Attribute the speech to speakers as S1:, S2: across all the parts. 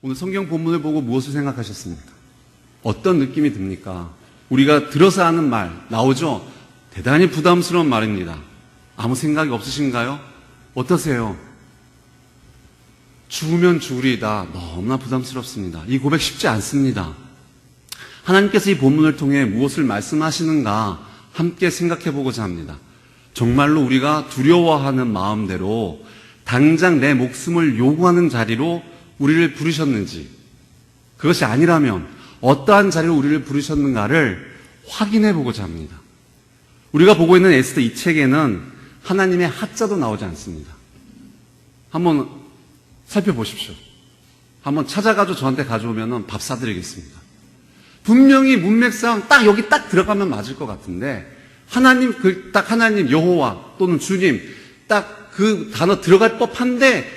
S1: 오늘 성경 본문을 보고 무엇을 생각하셨습니까? 어떤 느낌이 듭니까? 우리가 들어서 하는 말 나오죠? 대단히 부담스러운 말입니다. 아무 생각이 없으신가요? 어떠세요? 죽으면 죽으리다. 너무나 부담스럽습니다. 이 고백 쉽지 않습니다. 하나님께서 이 본문을 통해 무엇을 말씀하시는가 함께 생각해 보고자 합니다. 정말로 우리가 두려워하는 마음대로 당장 내 목숨을 요구하는 자리로 우리를 부르셨는지, 그것이 아니라면 어떠한 자리로 우리를 부르셨는가를 확인해 보고자 합니다. 우리가 보고 있는 에스더 이 책에는 하나님의 하자도 나오지 않습니다. 한번 살펴보십시오. 한번 찾아가지고 저한테 가져오면 밥 사드리겠습니다. 분명히 문맥상 딱 여기 딱 들어가면 맞을 것 같은데 하나님, 딱 하나님, 여호와 또는 주님 딱 그 단어 들어갈 법한데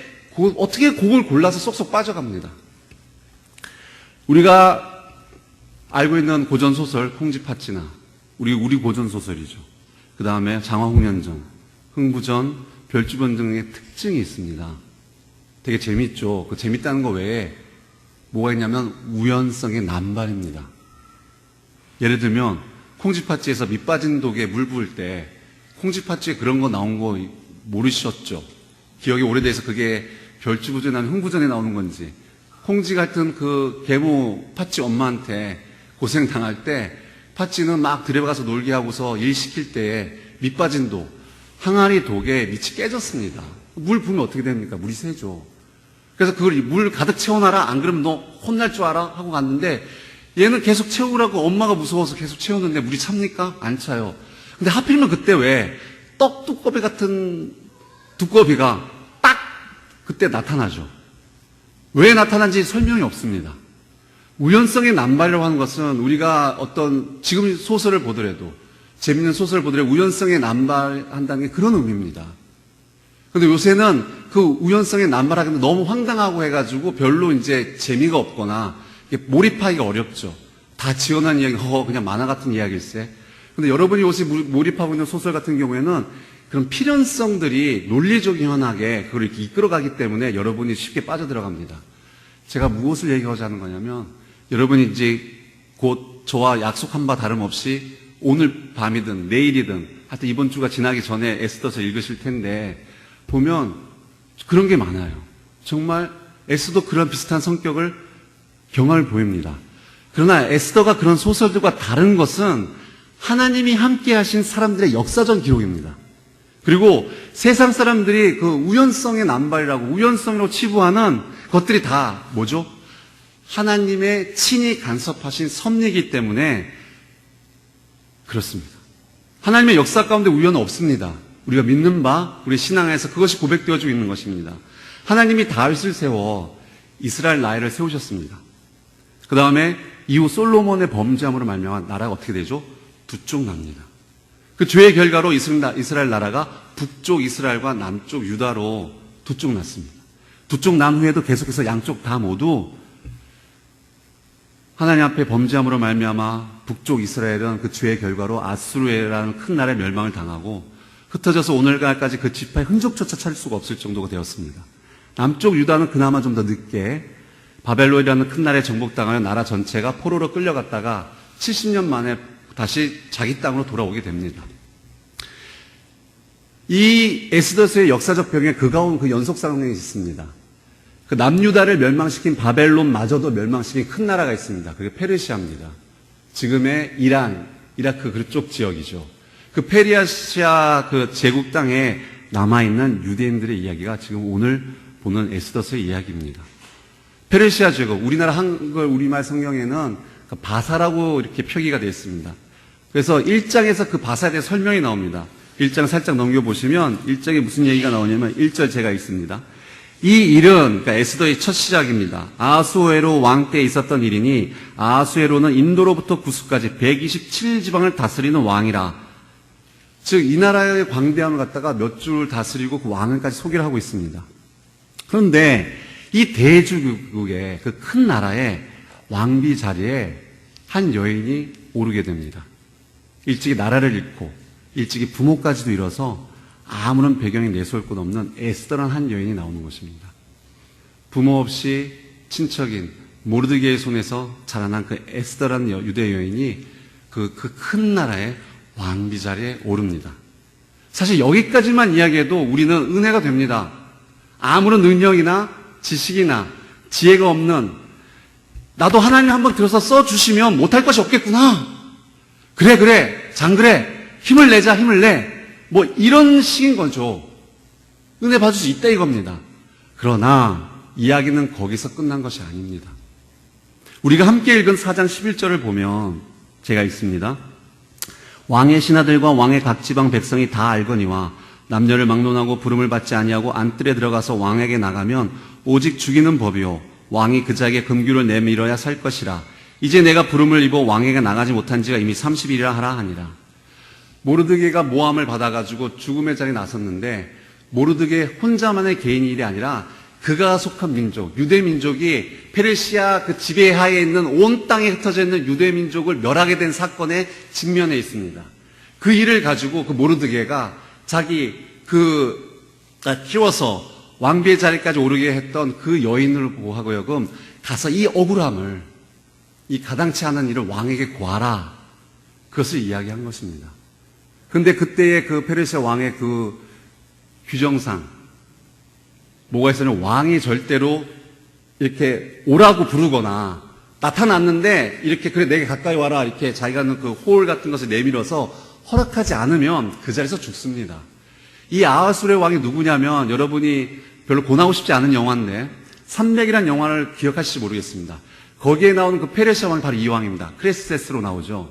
S1: 어떻게 그걸 골라서 쏙쏙 빠져갑니다. 우리가 알고 있는 고전소설 콩쥐팥쥐나 우리 고전소설이죠. 그 다음에 장화홍련전, 흥부전, 별주변 등의 특징이 있습니다. 되게 재밌죠. 그 재밌다는 거 외에 뭐가 있냐면 우연성의 남발입니다. 예를 들면 콩쥐팥쥐에서 밑 빠진 독에 물 부을 때 콩쥐팥쥐에 그런 거 나온 거 모르셨죠? 기억이 오래돼서 그게 별주부전에 나오는 흥부전에 나오는 건지, 콩쥐 같은 그 계모 팥쥐 엄마한테 고생 당할 때 팥쥐는 막 들여가서 놀게 하고서 일 시킬 때에 밑 빠진 독, 항아리 독에 밑이 깨졌습니다. 물 부으면 어떻게 됩니까? 물이 새죠. 그래서 그걸 물 가득 채워놔라. 안 그러면 너 혼날 줄 알아? 하고 갔는데 얘는 계속 채우라고 엄마가 무서워서 계속 채웠는데 물이 찹니까? 안 차요. 근데 하필이면 그때 왜 떡 두꺼비 같은 두꺼비가 딱 그때 나타나죠. 왜 나타난지 설명이 없습니다. 우연성의 남발이라고 하는 것은 우리가 어떤 지금 소설을 보더라도, 재밌는 소설을 보더라도 우연성의 남발한다는 게 그런 의미입니다. 그런데 요새는 그 우연성의 남발하기는 너무 황당하고 해가지고 별로 이제 재미가 없거나 몰입하기가 어렵죠. 다 지어낸 이야기, 그냥 만화 같은 이야기일세. 근데 여러분이 요새 몰입하고 있는 소설 같은 경우에는 그런 필연성들이 논리적연하게 그걸 이렇게 이끌어가기 때문에 여러분이 쉽게 빠져들어갑니다. 제가 무엇을 얘기하고자 하는 거냐면, 여러분이 이제 곧 저와 약속한 바 다름없이 오늘 밤이든 내일이든 하여튼 이번 주가 지나기 전에 에스더서 읽으실 텐데 보면 그런 게 많아요. 정말 에스더도 그런 비슷한 성격을 경험을 보입니다. 그러나 에스더가 그런 소설들과 다른 것은 하나님이 함께 하신 사람들의 역사적 기록입니다. 그리고 세상 사람들이 그 우연성의 남발이라고 우연성으로 치부하는 것들이 다 뭐죠? 하나님의 친히 간섭하신 섭리이기 때문에 그렇습니다. 하나님의 역사 가운데 우연은 없습니다. 우리가 믿는 바, 우리 신앙에서 그것이 고백되어지고 있는 것입니다. 하나님이 다윗을 세워 이스라엘 나라를 세우셨습니다. 그 다음에 이후 솔로몬의 범죄함으로 말미암아 나라가 어떻게 되죠? 두 쪽 납니다. 그 죄의 결과로 이스라엘 나라가 북쪽 이스라엘과 남쪽 유다로 두 쪽 났습니다. 두 쪽 난 후에도 계속해서 양쪽 다 모두 하나님 앞에 범죄함으로 말미암아 북쪽 이스라엘은 그 죄의 결과로 아수르라는 큰 나라의 멸망을 당하고 흩어져서 오늘날까지 그 지파의 흔적조차 찾을 수가 없을 정도가 되었습니다. 남쪽 유다는 그나마 좀 더 늦게 바벨론이라는 큰 나라에 정복당하여 나라 전체가 포로로 끌려갔다가 70년 만에 다시 자기 땅으로 돌아오게 됩니다. 이 에스더서의 역사적 병에 그 가운 그 연속상황이 있습니다. 그 남유다를 멸망시킨 바벨론마저도 멸망시킨 큰 나라가 있습니다. 그게 페르시아입니다. 지금의 이란, 이라크 그쪽 지역이죠. 그 페르시아 그 제국 땅에 남아있는 유대인들의 이야기가 지금 오늘 보는 에스더서의 이야기입니다. 페르시아 제국, 우리나라 한글 우리말 성경에는 그 바사라고 이렇게 표기가 되어 있습니다. 그래서 1장에서 그 바사에 대해 설명이 나옵니다. 1장 살짝 넘겨보시면 1장에 무슨 얘기가 나오냐면 1절 제가 읽습니다. 이 일은, 그러니까 에스더의 첫 시작입니다. 아수에로 왕 때에 있었던 일이니 아수에로는 인도로부터 구스까지 127지방을 다스리는 왕이라. 즉 이 나라의 광대함을 갖다가 몇 줄 다스리고 그 왕을까지 소개를 하고 있습니다. 그런데 이 대주국의 그 큰 나라의 왕비 자리에 한 여인이 오르게 됩니다. 일찍이 나라를 잃고 일찍이 부모까지도 잃어서 아무런 배경이 내세울 것 없는 에스더라는 한 여인이 나오는 것입니다. 부모 없이 친척인 모르드게의 손에서 자라난 그 에스더라는 유대 여인이 그 큰 나라의 왕비 자리에 오릅니다. 사실 여기까지만 이야기해도 우리는 은혜가 됩니다. 아무런 능력이나 지식이나 지혜가 없는 나도 하나님 한번 들어서 써주시면 못할 것이 없겠구나. 그래 장그래 힘을 내자 힘을 내. 뭐 이런 식인 거죠. 은혜 받을 수 있다 이겁니다. 그러나 이야기는 거기서 끝난 것이 아닙니다. 우리가 함께 읽은 4장 11절을 보면 제가 읽습니다. 왕의 신하들과 왕의 각 지방 백성이 다 알거니와 남녀를 막론하고 부름을 받지 아니하고 안뜰에 들어가서 왕에게 나가면 오직 죽이는 법이요 왕이 그 자에게 금규를 내밀어야 살 것이라. 이제 내가 부름을 입어 왕에게 나가지 못한 지가 이미 30일이라 하라 하니라. 모르드게가 모함을 받아가지고 죽음의 자리에 나섰는데 모르드게 혼자만의 개인 일이 아니라 그가 속한 민족, 유대 민족이 페르시아 그 지배하에 있는 온 땅에 흩어져 있는 유대 민족을 멸하게 된 사건에 직면해 있습니다. 그 일을 가지고 그 모르드게가 자기 키워서 왕비의 자리까지 오르게 했던 그 여인을 보고 하고 여금 가서 이 억울함을, 이 가당치 않은 일을 왕에게 구하라. 그것을 이야기한 것입니다. 근데 그때의 그 페르시아 왕의 그 규정상 뭐가 있었냐면 왕이 절대로 이렇게 오라고 부르거나 나타났는데 이렇게 그래 내게 가까이 와라 이렇게 자기가 있는 그 호울 같은 것을 내밀어서 허락하지 않으면 그 자리에서 죽습니다. 이 아하수르의 왕이 누구냐면 여러분이 별로 권하고 싶지 않은 영화인데 300이라는 영화를 기억하실지 모르겠습니다. 거기에 나오는 그 페르시아 왕이 바로 이 왕입니다. 크레스세스로 나오죠.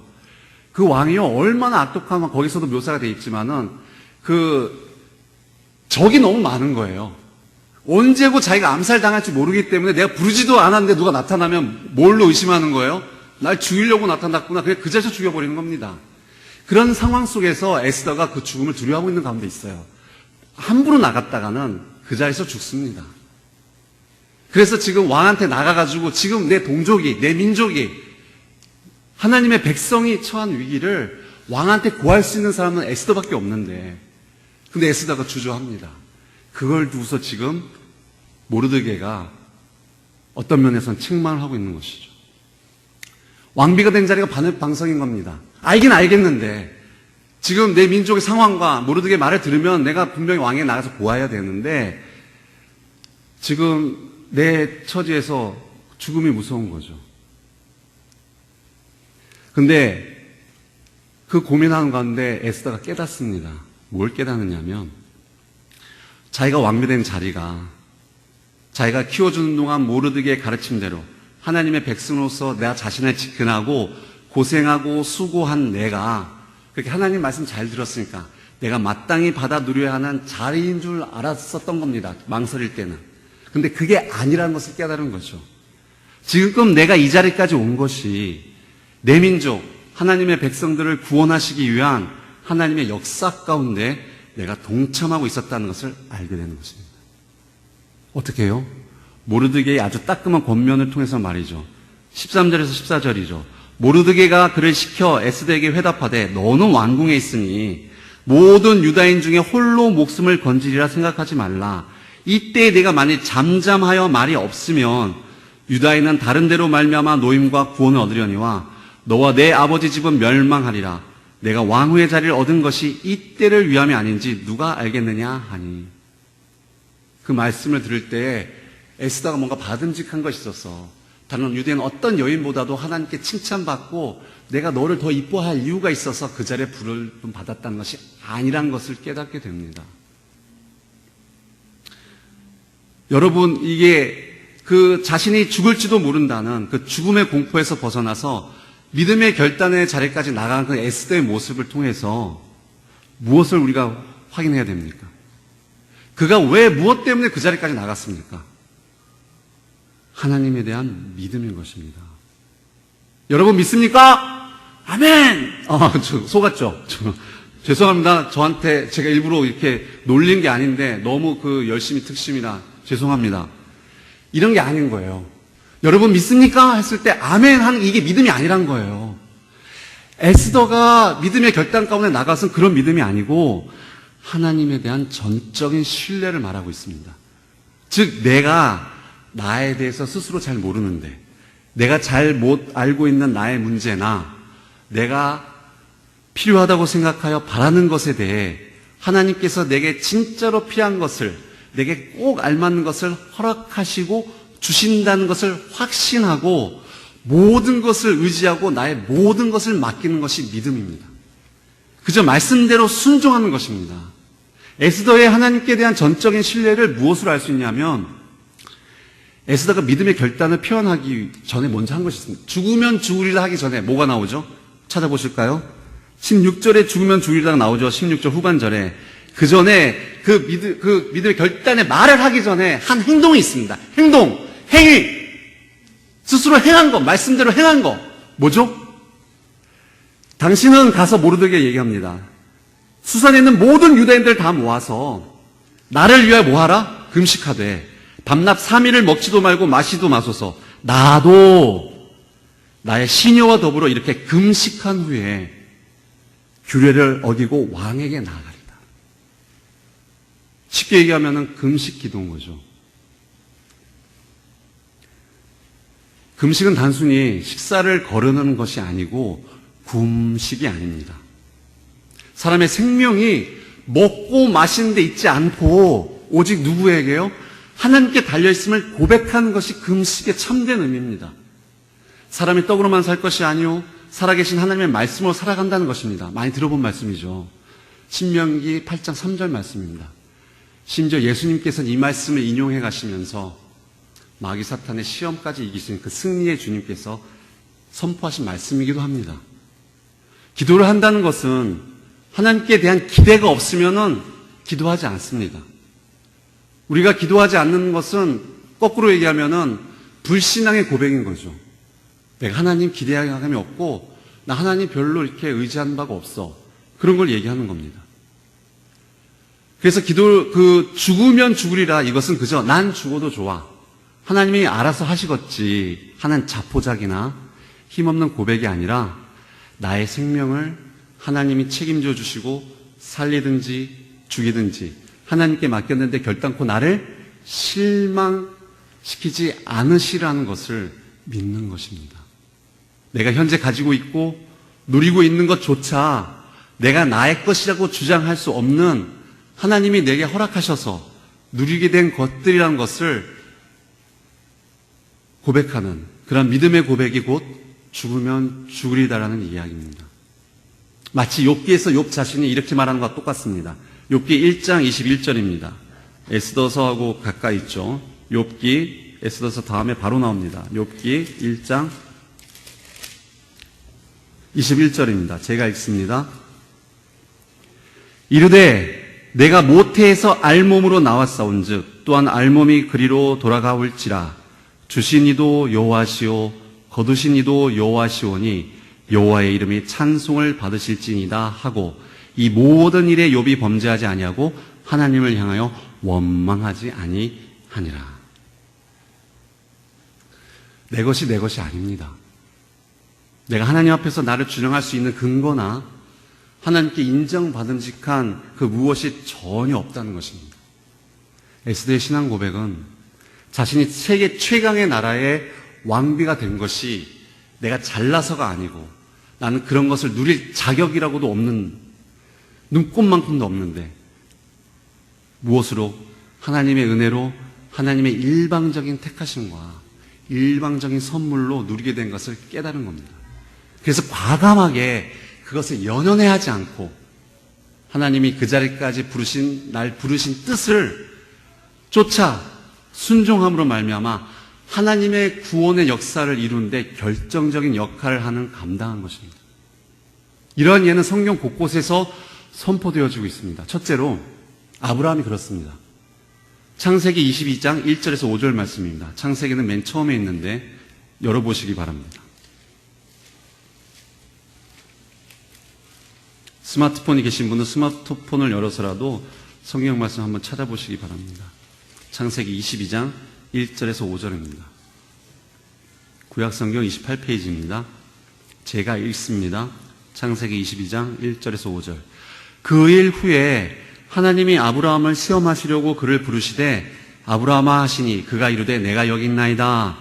S1: 그 왕이요 얼마나 악독하면 거기서도 묘사가 되어 있지만은 적이 너무 많은 거예요. 언제고 자기가 암살당할지 모르기 때문에 내가 부르지도 않았는데 누가 나타나면 뭘로 의심하는 거예요? 날 죽이려고 나타났구나. 그냥 그 자리에서 죽여버리는 겁니다. 그런 상황 속에서 에스더가 그 죽음을 두려워하고 있는 가운데 있어요. 함부로 나갔다가는 그 자리에서 죽습니다. 그래서 지금 왕한테 나가가지고 지금 내 동족이, 내 민족이, 하나님의 백성이 처한 위기를 왕한테 구할 수 있는 사람은 에스더밖에 없는데, 근데 에스더가 주저합니다. 그걸 두고서 지금 모르드게가 어떤 면에서는 책망을 하고 있는 것이죠. 왕비가 된 자리가 방성인 겁니다. 알긴 알겠는데 지금 내 민족의 상황과 모르드게 말을 들으면 내가 분명히 왕에 나가서 보아야 되는데 지금 내 처지에서 죽음이 무서운 거죠. 근데 그 고민하는 가운데 에스더가 깨닫습니다. 뭘 깨닫느냐면 자기가 왕비된 자리가 자기가 키워주는 동안 모르드게의 가르침대로 하나님의 백성으로서 내가 자신을 지켜나고 고생하고 수고한 내가 그렇게 하나님 말씀 잘 들었으니까 내가 마땅히 받아 누려야 하는 자리인 줄 알았었던 겁니다. 망설일 때는. 근데 그게 아니라는 것을 깨달은 거죠. 지금 내가 이 자리까지 온 것이 내 민족, 하나님의 백성들을 구원하시기 위한 하나님의 역사 가운데 내가 동참하고 있었다는 것을 알게 되는 것입니다. 어떻게 해요? 모르드게의 아주 따끔한 권면을 통해서 말이죠. 13절에서 14절이죠. 모르드게가 그를 시켜 에스더에게 회답하되 너는 왕궁에 있으니 모든 유다인 중에 홀로 목숨을 건지리라 생각하지 말라. 이때 내가 만일 잠잠하여 말이 없으면 유다인은 다른 데로 말미암아 노임과 구원을 얻으려니와 너와 내 아버지 집은 멸망하리라. 내가 왕후의 자리를 얻은 것이 이때를 위함이 아닌지 누가 알겠느냐 하니. 그 말씀을 들을 때에 에스더가 뭔가 받음직한 것이 있어서 다른 유대인 어떤 여인보다도 하나님께 칭찬받고 내가 너를 더 이뻐할 이유가 있어서 그 자리에 부를 받았다는 것이 아니란 것을 깨닫게 됩니다. 여러분, 이게 그 자신이 죽을지도 모른다는 그 죽음의 공포에서 벗어나서 믿음의 결단의 자리까지 나간 그 에스더의 모습을 통해서 무엇을 우리가 확인해야 됩니까? 그가 왜 무엇 때문에 그 자리까지 나갔습니까? 하나님에 대한 믿음인 것입니다. 여러분 믿습니까? 아멘! 저 속았죠? 죄송합니다. 저한테 제가 일부러 이렇게 놀린 게 아닌데 너무 그 열심히 특심이라 죄송합니다. 이런 게 아닌 거예요. 여러분 믿습니까? 했을 때 아멘 하는 이게 믿음이 아니란 거예요. 에스더가 믿음의 결단 가운데 나가서는 그런 믿음이 아니고 하나님에 대한 전적인 신뢰를 말하고 있습니다. 즉 내가 나에 대해서 스스로 잘 모르는데, 내가 잘 못 알고 있는 나의 문제나 내가 필요하다고 생각하여 바라는 것에 대해 하나님께서 내게 진짜로 필요한 것을, 내게 꼭 알맞는 것을 허락하시고 주신다는 것을 확신하고 모든 것을 의지하고 나의 모든 것을 맡기는 것이 믿음입니다. 그저 말씀대로 순종하는 것입니다. 에스더의 하나님께 대한 전적인 신뢰를 무엇으로 알 수 있냐면, 에스더가 믿음의 결단을 표현하기 전에 먼저 한 것이 있습니다. 죽으면 죽으리라 하기 전에 뭐가 나오죠? 찾아보실까요? 16절에 죽으면 죽으리라 나오죠. 16절 후반절에. 그 전에 그 믿음의 결단의 말을 하기 전에 한 행동이 있습니다. 행위. 스스로 행한 거, 말씀대로 행한 거. 뭐죠? 당신은 가서 모르드게에게 얘기합니다. 수산에 있는 모든 유대인들 다 모아서 나를 위하여 뭐하라? 금식하되 밤낮 3일을 먹지도 말고 마시도 마소서. 나도 나의 시녀와 더불어 이렇게 금식한 후에 규례를 어기고 왕에게 나아가리다. 쉽게 얘기하면 금식 기도인 거죠. 금식은 단순히 식사를 거르는 것이 아니고 굶식이 아닙니다. 사람의 생명이 먹고 마시는 데 있지 않고 오직 누구에게요? 하나님께 달려있음을 고백하는 것이 금식의 참된 의미입니다. 사람이 떡으로만 살 것이 아니요 살아계신 하나님의 말씀으로 살아간다는 것입니다. 많이 들어본 말씀이죠. 신명기 8장 3절 말씀입니다. 심지어 예수님께서는 이 말씀을 인용해 가시면서 마귀 사탄의 시험까지 이기신 그 승리의 주님께서 선포하신 말씀이기도 합니다. 기도를 한다는 것은 하나님께 대한 기대가 없으면은 기도하지 않습니다. 우리가 기도하지 않는 것은 거꾸로 얘기하면은 불신앙의 고백인 거죠. 내가 하나님 기대감이 없고 나 하나님 별로 이렇게 의지하는 바가 없어. 그런 걸 얘기하는 겁니다. 그래서 죽으면 죽으리라 이것은 그저 난 죽어도 좋아. 하나님이 알아서 하시겠지 하는 자포자기나 힘없는 고백이 아니라 나의 생명을 하나님이 책임져 주시고 살리든지 죽이든지 하나님께 맡겼는데 결단코 나를 실망시키지 않으시라는 것을 믿는 것입니다. 내가 현재 가지고 있고 누리고 있는 것조차 내가 나의 것이라고 주장할 수 없는 하나님이 내게 허락하셔서 누리게 된 것들이라는 것을 고백하는 그런 믿음의 고백이 곧 죽으면 죽으리다라는 이야기입니다. 마치 욥기에서 욥 자신이 이렇게 말하는 것과 똑같습니다. 욥기 1장 21절입니다. 에스더서하고 가까이 있죠. 욥기 에스더서 다음에 바로 나옵니다. 욥기 1장 21절입니다. 제가 읽습니다. 이르되 내가 모태에서 알몸으로 나왔사온즉 또한 알몸이 그리로 돌아가올지라 주신 이도 여호와시오 거두신 이도 여호와시오니 여호와의 이름이 찬송을 받으실지니이다 하고 이 모든 일에 욥이 범죄하지 아니하고 하나님을 향하여 원망하지 아니하니라. 내 것이 내 것이 아닙니다. 내가 하나님 앞에서 나를 주장할 수 있는 근거나 하나님께 인정받음직한 그 무엇이 전혀 없다는 것입니다. 에스더의 신앙 고백은 자신이 세계 최강의 나라의 왕비가 된 것이 내가 잘나서가 아니고 나는 그런 것을 누릴 자격이라고도 없는 눈꼽만큼도 없는데 무엇으로? 하나님의 은혜로 하나님의 일방적인 택하심과 일방적인 선물로 누리게 된 것을 깨달은 겁니다. 그래서 과감하게 그것을 연연해하지 않고 하나님이 그 자리까지 날 부르신 뜻을 쫓아 순종함으로 말미암아 하나님의 구원의 역사를 이루는데 결정적인 역할을 하는 감당한 것입니다. 이러한 예는 성경 곳곳에서 선포되어지고 있습니다. 첫째로 아브라함이 그렇습니다. 창세기 22장 1절에서 5절 말씀입니다. 창세기는 맨 처음에 있는데 열어보시기 바랍니다. 스마트폰이 계신 분은 스마트폰을 열어서라도 성경 말씀 한번 찾아보시기 바랍니다. 창세기 22장 1절에서 5절입니다. 구약성경 28페이지입니다. 제가 읽습니다. 창세기 22장 1절에서 5절. 그 일 후에 하나님이 아브라함을 시험하시려고 그를 부르시되 아브라함아 하시니 그가 이르되 내가 여기 있나이다.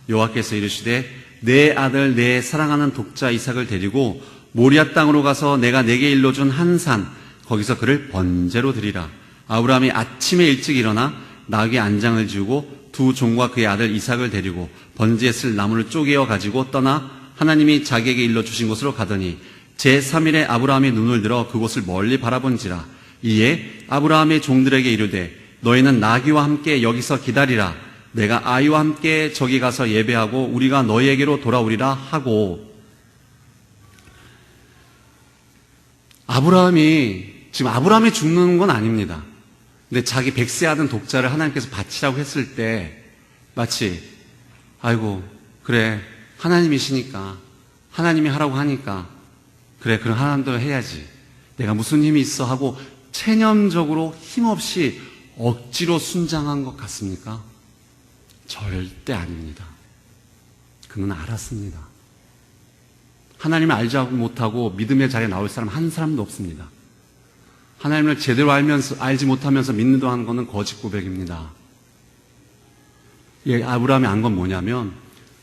S1: 여호와께서 이르시되 내 아들 내 사랑하는 독자 이삭을 데리고 모리아 땅으로 가서 내가 내게 일러준 한 산 거기서 그를 번제로 드리라. 아브라함이 아침에 일찍 일어나 나귀 안장을 지우고 두 종과 그의 아들 이삭을 데리고 번제에 쓸 나무를 쪼개어 가지고 떠나 하나님이 자기에게 일러주신 곳으로 가더니 제3일에 아브라함이 눈을 들어 그곳을 멀리 바라본지라. 이에 아브라함의 종들에게 이르되 너희는 나귀와 함께 여기서 기다리라. 내가 아이와 함께 저기 가서 예배하고 우리가 너희에게로 돌아오리라 하고. 지금 아브라함이 죽는 건 아닙니다. 근데 자기 백세 아들 독자를 하나님께서 바치라고 했을 때 마치 아이고 그래 하나님이시니까 하나님이 하라고 하니까 그래 그럼 하나님도 해야지 내가 무슨 힘이 있어 하고 체념적으로 힘없이 억지로 순장한 것 같습니까? 절대 아닙니다. 그는 알았습니다. 하나님을 알지 못하고 믿음의 자리에 나올 사람 한 사람도 없습니다. 하나님을 제대로 알지 못하면서 믿는다고 하는 것은 거짓 고백입니다. 예, 아브라함이 안 건 뭐냐면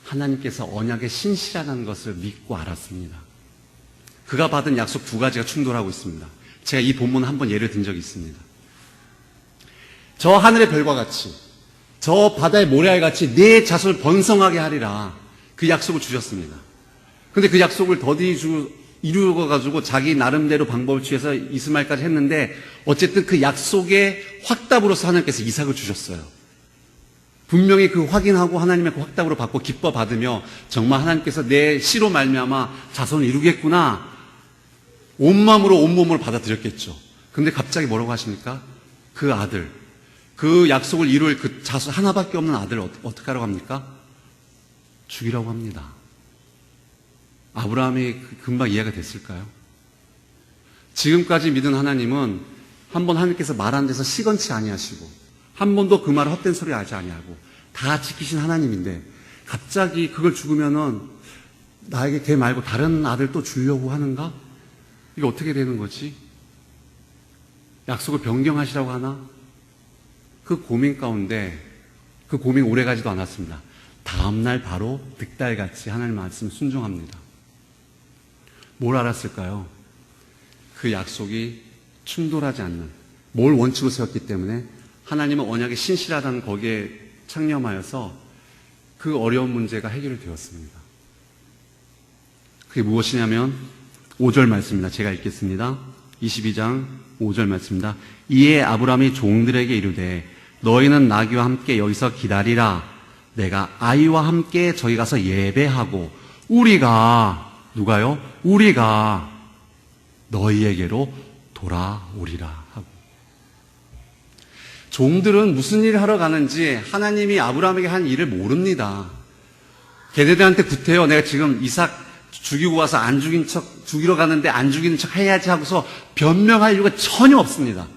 S1: 하나님께서 언약의 신실하다는 것을 믿고 알았습니다. 그가 받은 약속 두 가지가 충돌하고 있습니다. 제가 이 본문 한번 예를 든 적이 있습니다. 저 하늘의 별과 같이 저 바다의 모래알 같이 내 자손을 번성하게 하리라 그 약속을 주셨습니다. 근데 그 약속을 더디 이루어가지고 자기 나름대로 방법을 취해서 이스마엘까지 했는데 어쨌든 그 약속의 확답으로서 하나님께서 이삭을 주셨어요. 분명히 그 확인하고 하나님의 그 확답으로 받고 기뻐 받으며 정말 하나님께서 내 씨로 말미암아 자손을 이루겠구나 온 마음으로 온 몸으로 받아들였겠죠. 근데 갑자기 뭐라고 하십니까? 그 아들, 그 약속을 이룰 그 자손 하나밖에 없는 아들을 어떻게 하라고 합니까? 죽이라고 합니다. 아브라함이 금방 이해가 됐을까요? 지금까지 믿은 하나님은 한 번 하나님께서 말한 데서 시건치 아니하시고 한 번도 그 말을 헛된 소리 하지 아니하고 다 지키신 하나님인데 갑자기 그걸 죽으면은 나에게 걔 말고 다른 아들 또 주려고 하는가? 이게 어떻게 되는 거지? 약속을 변경하시라고 하나? 그 고민 가운데 그 고민 오래 가지도 않았습니다. 다음날 바로 득달같이 하나님 말씀 순종합니다. 뭘 알았을까요? 그 약속이 충돌하지 않는 뭘 원칙으로 세웠기 때문에 하나님은 언약에 신실하다는 거기에 창념하여서 그 어려운 문제가 해결이 되었습니다. 그게 무엇이냐면 5절 말씀입니다. 제가 읽겠습니다. 22장 5절 말씀입니다. 이에 아브라함이 종들에게 이르되 너희는 나귀와 함께 여기서 기다리라. 내가 아이와 함께 저기 가서 예배하고 우리가 누가요? 우리가 너희에게로 돌아오리라 하고. 종들은 무슨 일을 하러 가는지 하나님이 아브라함에게 한 일을 모릅니다. 걔네들한테 구태여 내가 지금 이삭 죽이고 와서 안 죽인 척 죽이러 가는데 안 죽이는 척 해야지 하고서 변명할 이유가 전혀 없습니다.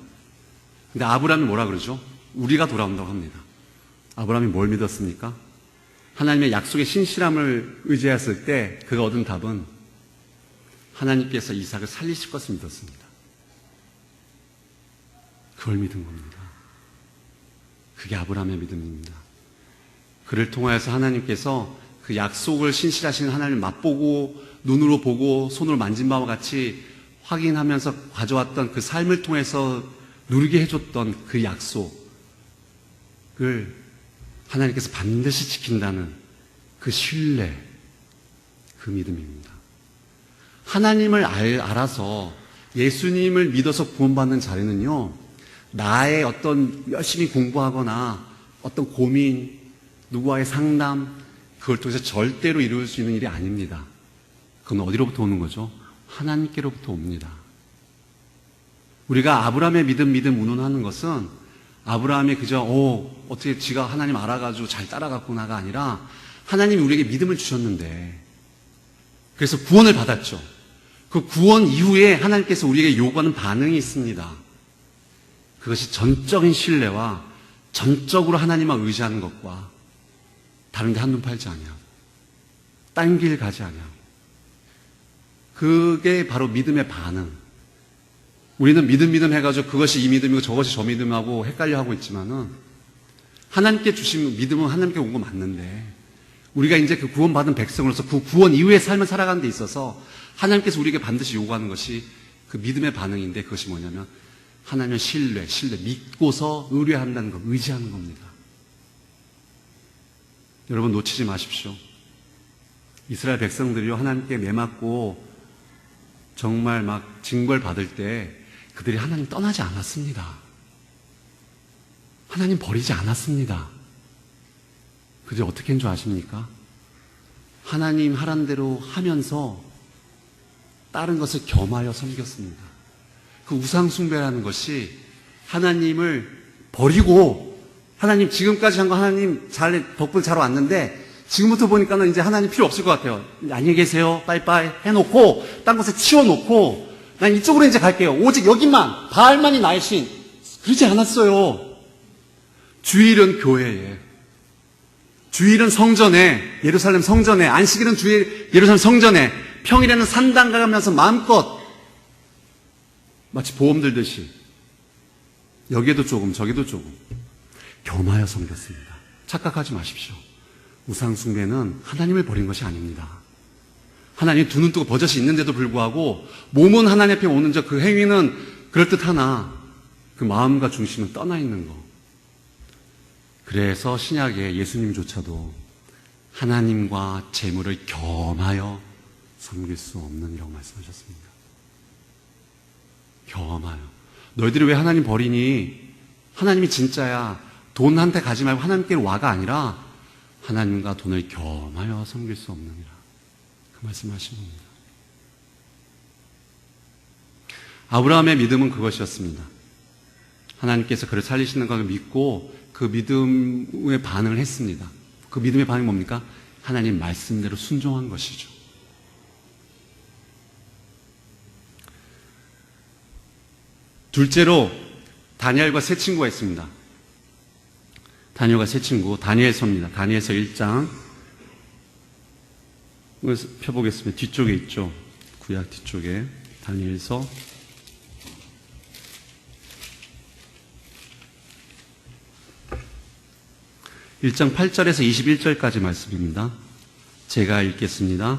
S1: 근데 아브라함이 뭐라 그러죠? 우리가 돌아온다고 합니다. 아브라함이 뭘 믿었습니까? 하나님의 약속의 신실함을 의지했을 때 그가 얻은 답은 하나님께서 이삭을 살리실 것을 믿었습니다. 그걸 믿은 겁니다. 그게 아브라함의 믿음입니다. 그를 통하여서 하나님께서 그 약속을 신실하신 하나님을 맛보고 눈으로 보고 손으로 만진 바와 같이 확인하면서 가져왔던 그 삶을 통해서 누리게 해줬던 그 약속을 하나님께서 반드시 지킨다는 그 신뢰, 그 믿음입니다. 하나님을 알아서 예수님을 믿어서 구원받는 자리는요, 나의 어떤 열심히 공부하거나 어떤 고민, 누구와의 상담, 그걸 통해서 절대로 이룰 수 있는 일이 아닙니다. 그건 어디로부터 오는 거죠? 하나님께로부터 옵니다. 우리가 아브라함의 믿음 운운하는 것은 아브라함이 그저 어떻게 지가 하나님 알아가지고 잘 따라갔구나가 아니라 하나님이 우리에게 믿음을 주셨는데 그래서 구원을 받았죠. 그 구원 이후에 하나님께서 우리에게 요구하는 반응이 있습니다. 그것이 전적인 신뢰와 전적으로 하나님만 의지하는 것과 다른 데 한눈 팔지 아니하고 딴 길 가지 아니하고 그게 바로 믿음의 반응. 우리는 믿음 해가지고 그것이 이 믿음이고 저것이 저 믿음하고 헷갈려 하고 있지만은 하나님께 주신 믿음은 하나님께 온 거 맞는데 우리가 이제 그 구원받은 백성으로서 그 구원 이후의 삶을 살아가는 데 있어서 하나님께서 우리에게 반드시 요구하는 것이 그 믿음의 반응인데 그것이 뭐냐면 하나님의 신뢰, 믿고서 의뢰한다는 것, 의지하는 겁니다. 여러분 놓치지 마십시오. 이스라엘 백성들이요 하나님께 매맞고 정말 막 징벌받을 때 그들이 하나님 떠나지 않았습니다. 하나님 버리지 않았습니다. 그제 어떻게 한 줄 아십니까? 하나님 하란 대로 하면서 다른 것을 겸하여 섬겼습니다. 그 우상숭배라는 것이 하나님을 버리고 하나님 지금까지 한 거 하나님 덕분 잘 왔는데 지금부터 보니까는 이제 하나님 필요 없을 것 같아요. 안녕히 계세요. 빠이빠이 해놓고 딴 곳에 치워놓고 난 이쪽으로 이제 갈게요. 오직 여기만 바알만이 나의 신. 그러지 않았어요. 주일은 교회에, 주일은 성전에, 예루살렘 성전에, 안식일은 주일 예루살렘 성전에, 평일에는 산당 가면서 마음껏 마치 보험 들듯이 여기에도 조금 저기도 조금 겸하여 섬겼습니다. 착각하지 마십시오. 우상숭배는 하나님을 버린 것이 아닙니다. 하나님이 두 눈 뜨고 버젓이 있는데도 불구하고 몸은 하나님 앞에 오는 그 행위는 그럴듯하나 그 마음과 중심은 떠나 있는 것. 그래서 신약에 예수님조차도 하나님과 재물을 겸하여 섬길 수 없는 이라고 말씀하셨습니다. 겸하여. 너희들이 왜 하나님 버리니? 하나님이 진짜야. 돈한테 가지 말고 하나님께 와가 아니라 하나님과 돈을 겸하여 섬길 수 없느니라. 그 말씀하신 겁니다. 아브라함의 믿음은 그것이었습니다. 하나님께서 그를 살리시는 것을 믿고 그 믿음의 반응을 했습니다. 그 믿음의 반응이 뭡니까? 하나님 말씀대로 순종한 것이죠. 둘째로 다니엘과 세 친구가 있습니다. 다니엘과 세 친구, 다니엘서입니다. 다니엘서 1장 펴보겠습니다. 뒤쪽에 있죠. 구약 뒤쪽에 다니엘서 1장 8절에서 21절까지 말씀입니다. 제가 읽겠습니다.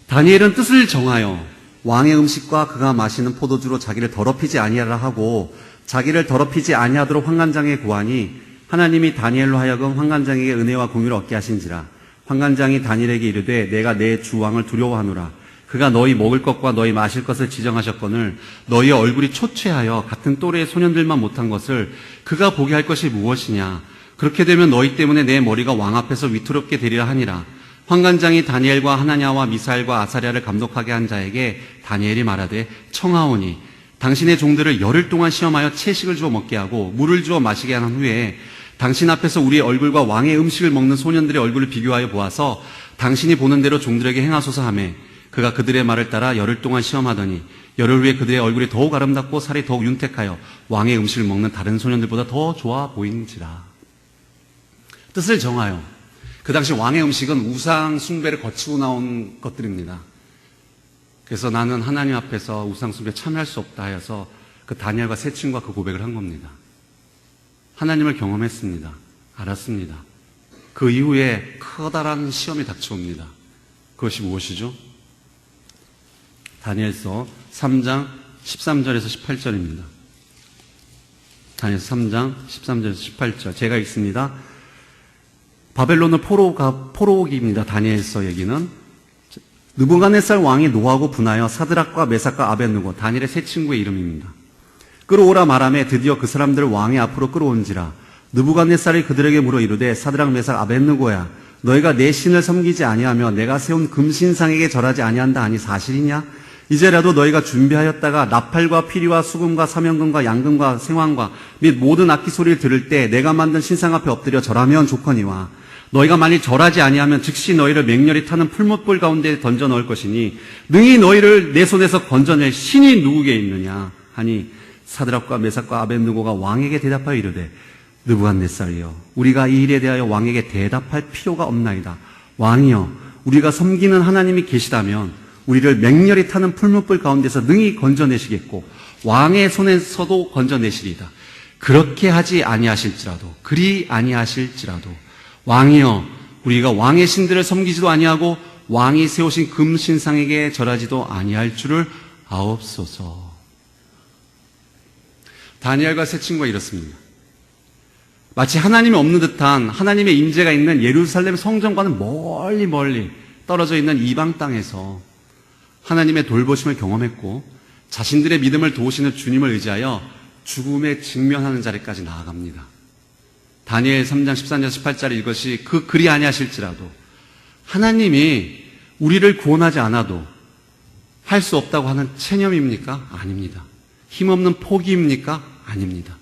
S1: 다니엘은 뜻을 정하여 왕의 음식과 그가 마시는 포도주로 자기를 더럽히지 아니하라 하고 자기를 더럽히지 아니하도록 환관장에 구하니 하나님이 다니엘로 하여금 환관장에게 은혜와 공유를 얻게 하신지라. 환관장이 다니엘에게 이르되 내가 내 주 왕을 두려워하노라. 그가 너희 먹을 것과 너희 마실 것을 지정하셨거늘 너희의 얼굴이 초췌하여 같은 또래의 소년들만 못한 것을 그가 보게 할 것이 무엇이냐. 그렇게 되면 너희 때문에 내 머리가 왕 앞에서 위태롭게 되리라 하니라. 환관장이 다니엘과 하나냐와 미사엘과 아사랴를 감독하게 한 자에게 다니엘이 말하되 청하오니 당신의 종들을 열흘 동안 시험하여 채식을 주어 먹게 하고 물을 주어 마시게 한 후에 당신 앞에서 우리의 얼굴과 왕의 음식을 먹는 소년들의 얼굴을 비교하여 보아서 당신이 보는 대로 종들에게 행하소서 하매 그가 그들의 말을 따라 열흘 동안 시험하더니 열흘 후에 그들의 얼굴이 더욱 아름답고 살이 더욱 윤택하여 왕의 음식을 먹는 다른 소년들보다 더 좋아 보이는지라. 뜻을 정하여. 그 당시 왕의 음식은 우상 숭배를 거치고 나온 것들입니다. 그래서 나는 하나님 앞에서 우상 숭배에 참여할 수 없다 하여서 그 다니엘과 세 친구가 그 고백을 한 겁니다. 하나님을 경험했습니다. 알았습니다. 그 이후에 커다란 시험이 닥쳐옵니다. 그것이 무엇이죠? 다니엘서 3장 13절에서 18절입니다. 다니엘서 3장 13절에서 18절. 제가 읽습니다. 바벨론은 포로기입니다. 다니엘서 얘기는. 느부갓네살 왕이 노하고 분하여 사드락과 메삭과 아벳느고 다니엘의 세 친구의 이름입니다. 끌어오라 말하며 드디어 그 사람들을 왕의 앞으로 끌어온지라. 느부갓네살이 그들에게 물어 이르되 사드락 메삭 아벳느고야 너희가 내 신을 섬기지 아니하며 내가 세운 금신상에게 절하지 아니한다 하니 사실이냐? 이제라도 너희가 준비하였다가 나팔과 피리와 수금과 사명금과 양금과 생황과 및 모든 악기 소리를 들을 때 내가 만든 신상 앞에 엎드려 절하면 좋거니와 너희가 만일 절하지 아니하면 즉시 너희를 맹렬히 타는 풀무불 가운데 던져 넣을 것이니 능히 너희를 내 손에서 건져낼 신이 누구게 있느냐 하니 사드락과 메삭과 아벳느고가 왕에게 대답하여 이르되 느부갓네살이여 우리가 이 일에 대하여 왕에게 대답할 필요가 없나이다. 왕이여 우리가 섬기는 하나님이 계시다면 우리를 맹렬히 타는 풀무불 가운데서 능히 건져내시겠고 왕의 손에서도 건져내시리이다. 그렇게 하지 아니하실지라도, 그리 아니하실지라도, 왕이여 우리가 왕의 신들을 섬기지도 아니하고 왕이 세우신 금신상에게 절하지도 아니할 줄을 아옵소서. 다니엘과 세 친구가 이렇습니다. 마치 하나님이 없는 듯한 하나님의 임재가 있는 예루살렘 성전과는 멀리 멀리 떨어져 있는 이방 땅에서 하나님의 돌보심을 경험했고 자신들의 믿음을 도우시는 주님을 의지하여 죽음에 직면하는 자리까지 나아갑니다. 다니엘 3장 14절 18절 이것이 그리 아니하실지라도, 하나님이 우리를 구원하지 않아도 할 수 없다고 하는 체념입니까? 아닙니다. 힘없는 포기입니까? 아닙니다.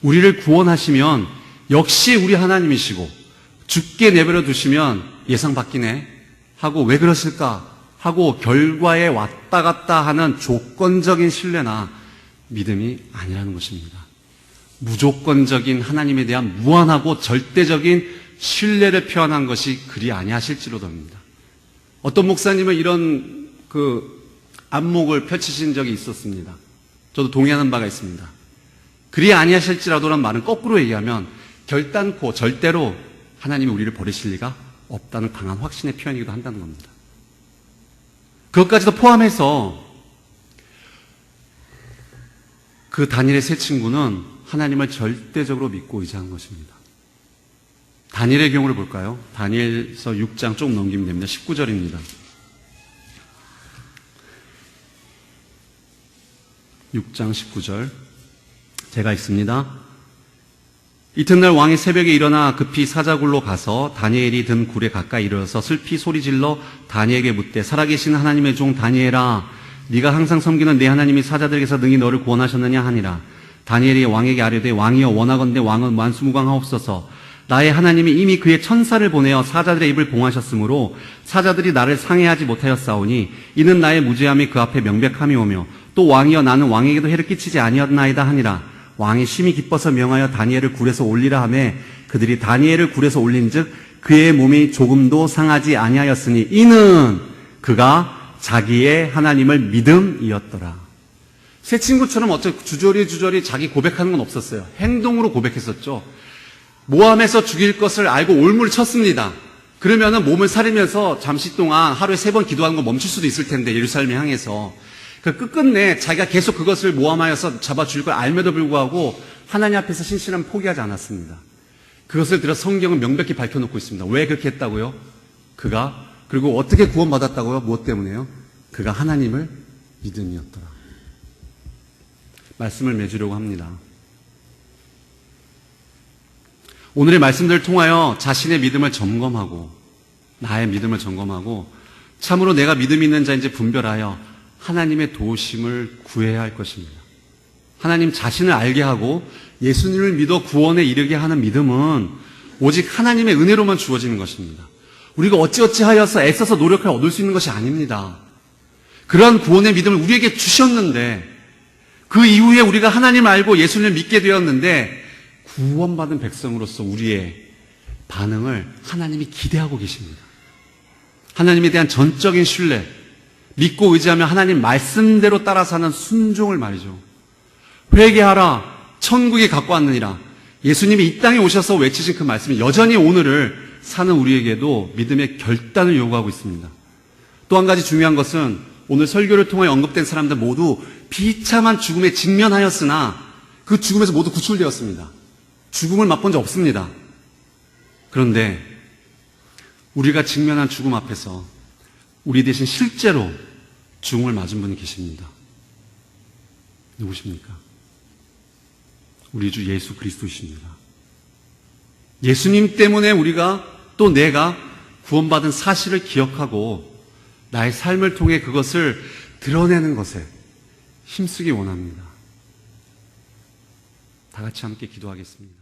S1: 우리를 구원하시면 역시 우리 하나님이시고 죽게 내버려 두시면 예상 바뀌네 하고 왜 그러실까 하고 결과에 왔다 갔다 하는 조건적인 신뢰나 믿음이 아니라는 것입니다. 무조건적인 하나님에 대한 무한하고 절대적인 신뢰를 표현한 것이 그리 아니하실지로도입니다. 어떤 목사님은 이런 안목을 펼치신 적이 있었습니다. 저도 동의하는 바가 있습니다. 그리 아니하실지라도라는 말은 거꾸로 얘기하면 결단코 절대로 하나님이 우리를 버리실 리가 없다는 강한 확신의 표현이기도 한다는 겁니다. 그것까지도 포함해서 그 다니엘의 세 친구는 하나님을 절대적으로 믿고 의지한 것입니다. 다니엘의 경우를 볼까요? 다니엘서 6장 조금 넘기면 됩니다. 19절입니다. 6장 19절 제가 읽습니다. 이튿날 왕이 새벽에 일어나 급히 사자굴로 가서 다니엘이 든 굴에 가까이 이르러서 슬피 소리질러 다니엘에게 묻되 살아계신 하나님의 종 다니엘아 네가 항상 섬기는 내 하나님이 사자들에게서 능히 너를 구원하셨느냐 하니라. 다니엘이 왕에게 아뢰되 왕이여 원하건대 왕은 만수무강하옵소서. 나의 하나님이 이미 그의 천사를 보내어 사자들의 입을 봉하셨으므로 사자들이 나를 상해하지 못하였사오니 이는 나의 무죄함이 그 앞에 명백함이오며 또 왕이여 나는 왕에게도 해를 끼치지 아니었나이다 하니라. 왕이 심히 기뻐서 명하여 다니엘을 굴에서 올리라 하며 그들이 다니엘을 굴에서 올린즉 그의 몸이 조금도 상하지 아니하였으니 이는 그가 자기의 하나님을 믿음이었더라. 세 친구처럼 어쩌 주저리 자기 고백하는 건 없었어요. 행동으로 고백했었죠. 모함해서 죽일 것을 알고 올무를 쳤습니다. 그러면은 몸을 사리면서 잠시 동안 하루에 3번 기도하는 거 멈출 수도 있을 텐데 예루살렘을 향해서 끝끝내 자기가 계속 그것을 모함하여서 잡아 죽일 걸 알면도 불구하고 하나님 앞에서 신실함을 포기하지 않았습니다. 그것을 들어 성경은 명백히 밝혀놓고 있습니다. 왜 그렇게 했다고요? 그리고 어떻게 구원받았다고요? 무엇 때문에요? 그가 하나님을 믿음이었더라. 말씀을 맺으려고 합니다. 오늘의 말씀들을 통하여 자신의 믿음을 점검하고 나의 믿음을 점검하고 참으로 내가 믿음 있는 자인지 분별하여 하나님의 도우심을 구해야 할 것입니다. 하나님 자신을 알게 하고 예수님을 믿어 구원에 이르게 하는 믿음은 오직 하나님의 은혜로만 주어지는 것입니다. 우리가 어찌어찌 하여서 애써서 노력을 얻을 수 있는 것이 아닙니다. 그러한 구원의 믿음을 우리에게 주셨는데 그 이후에 우리가 하나님을 알고 예수님을 믿게 되었는데 구원받은 백성으로서 우리의 반응을 하나님이 기대하고 계십니다. 하나님에 대한 전적인 신뢰, 믿고 의지하며 하나님 말씀대로 따라 사는 순종을 말이죠. 회개하라, 천국이 갖고 왔느니라. 예수님이 이 땅에 오셔서 외치신 그 말씀이 여전히 오늘을 사는 우리에게도 믿음의 결단을 요구하고 있습니다. 또 한 가지 중요한 것은 오늘 설교를 통해 언급된 사람들 모두 비참한 죽음에 직면하였으나 그 죽음에서 모두 구출되었습니다. 죽음을 맛본 적 없습니다. 그런데 우리가 직면한 죽음 앞에서 우리 대신 실제로 죽음을 맞은 분이 계십니다. 누구십니까? 우리 주 예수 그리스도이십니다. 예수님 때문에 우리가 또 내가 구원받은 사실을 기억하고 나의 삶을 통해 그것을 드러내는 것에 힘쓰기 원합니다. 다 같이 함께 기도하겠습니다.